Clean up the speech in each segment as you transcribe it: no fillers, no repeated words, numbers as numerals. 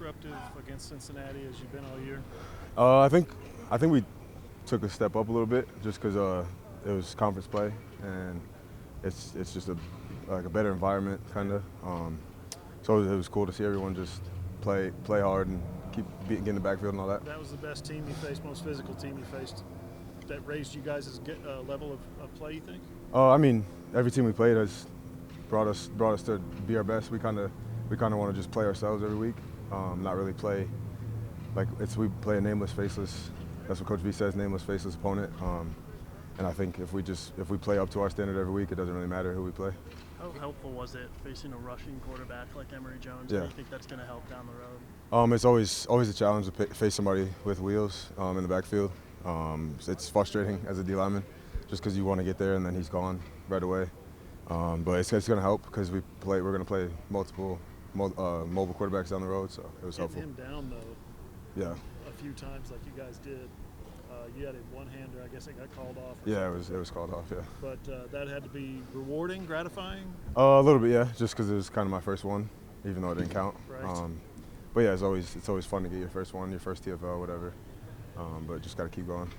disruptive against Cincinnati as you've been all year? I think we took a step up a little bit just because it was conference play and it's just a better environment kind of. So it was cool to see everyone just play hard and keep getting in the backfield and all that. That was the best team you faced, most physical team you faced. That raised you guys' level of play, you think? I mean, every team we played has brought us to be our best. We kind of want to just play ourselves every week, not really play like we play a nameless, faceless. That's what Coach V says, nameless, faceless opponent. And I think if we play up to our standard every week, it doesn't really matter who we play. How helpful was it facing a rushing quarterback like Emory Jones? Yeah. How do you think that's going to help down the road? It's always a challenge to face somebody with wheels in the backfield. It's frustrating as a D lineman, just because you want to get there and then he's gone right away. But it's going to help because we're going to play multiple mobile quarterbacks down the road, so it was helpful. Getting him down though. Yeah. A few times like you guys did. You had a one-hander. I guess it got called off. Yeah, it was called off. Yeah. But that had to be rewarding, gratifying. A little bit, yeah, just because it was kind of my first one, even though it didn't count. Right. But yeah, it's always fun to get your first one, your first TFL, whatever. But just got to keep going.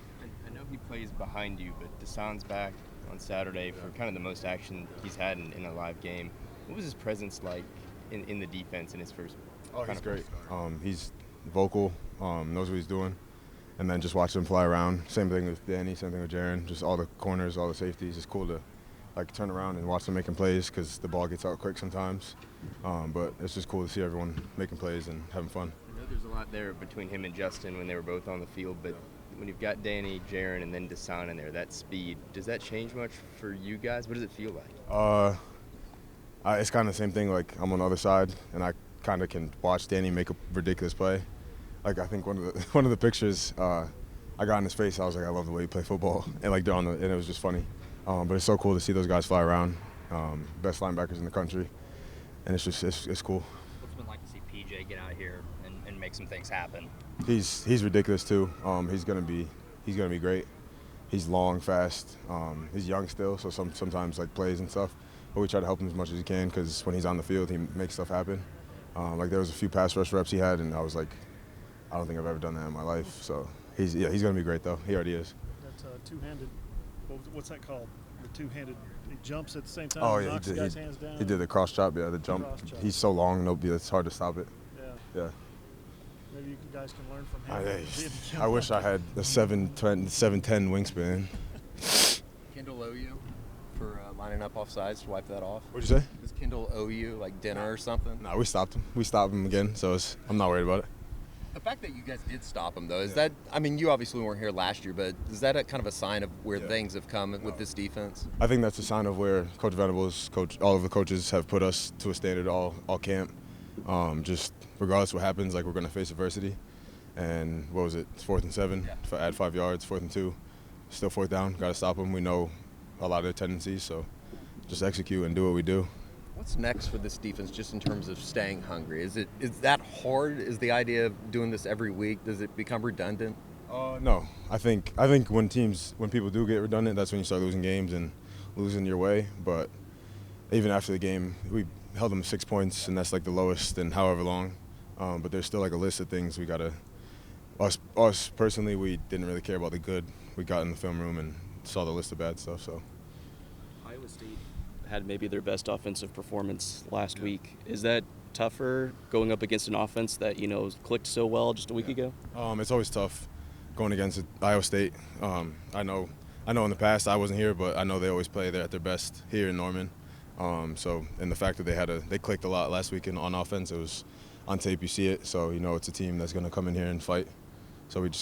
I know he plays behind you, but Deshaun's back on Saturday for kind of the most action he's had in a live game. What was his presence like in the defense in his first? Oh, he's great. He's vocal, knows what he's doing, and then just watch him fly around. Same thing with Danny, same thing with Jaron. Just all the corners, all the safeties. It's cool to turn around and watch them making plays because the ball gets out quick sometimes. But it's just cool to see everyone making plays and having fun. I know there's a lot there between him and Justin when they were both on the field, but when you've got Danny, Jaron, and then Deshaun in there, that speed, does that change much for you guys? What does it feel like? It's kind of the same thing. Like, I'm on the other side, and I kind of can watch Danny make a ridiculous play. Like, I think one of the pictures I got in his face, I was like, I love the way you play football, and and it was just funny. But it's so cool to see those guys fly around. Best linebackers in the country, and it's cool. What's it been like to see PJ get out here and make some things happen? He's ridiculous too. He's gonna be great. He's long, fast. He's young still, so sometimes like plays and stuff. But we try to help him as much as we can because when he's on the field, he makes stuff happen. Like there was a few pass rush reps he had, and I was like, I don't think I've ever done that in my life. So he's gonna be great though. He already is. That's two-handed. What's that called? The two-handed. He jumps at the same time. Oh and yeah, knocks the guy's hands down. he did the cross chop. Yeah, the jump. He's so long, it's hard to stop it. Yeah. Yeah. Maybe you guys can learn from him. I wish I had the 7'10" wingspan. Kendall owe you for lining up off sides to wipe that off? What'd you say? Does Kendall owe you like dinner or something? No, we stopped him. We stopped him again, so I'm not worried about it. The fact that you guys did stop him, though, is that, I mean, you obviously weren't here last year, but is that kind of a sign of where things have come with this defense? I think that's a sign of where Coach Venables, all of the coaches have put us to a standard all camp. Just regardless what happens, like we're going to face adversity. And what was it? It's 4th and 7. Yeah. Add 5 yards, 4th and 2. Still 4th down. Got to stop them. We know a lot of their tendencies, so just execute and do what we do. What's next for this defense just in terms of staying hungry? Is that hard? Is the idea of doing this every week, does it become redundant? No. I think when people do get redundant, that's when you start losing games and losing your way. But even after the game, we held them 6 points, and that's like the lowest in however long. But there's still like a list of things we got to – us personally, we didn't really care about the good. We got in the film room and saw the list of bad stuff. So Iowa State had maybe their best offensive performance last week. Is that tougher going up against an offense that, clicked so well just a week ago? It's always tough going against Iowa State. I know in the past I wasn't here, but I know they always play there at their best here in Norman. And the fact that they clicked a lot last week on offense, it was on tape, you see it. So, it's a team that's going to come in here and fight. So we just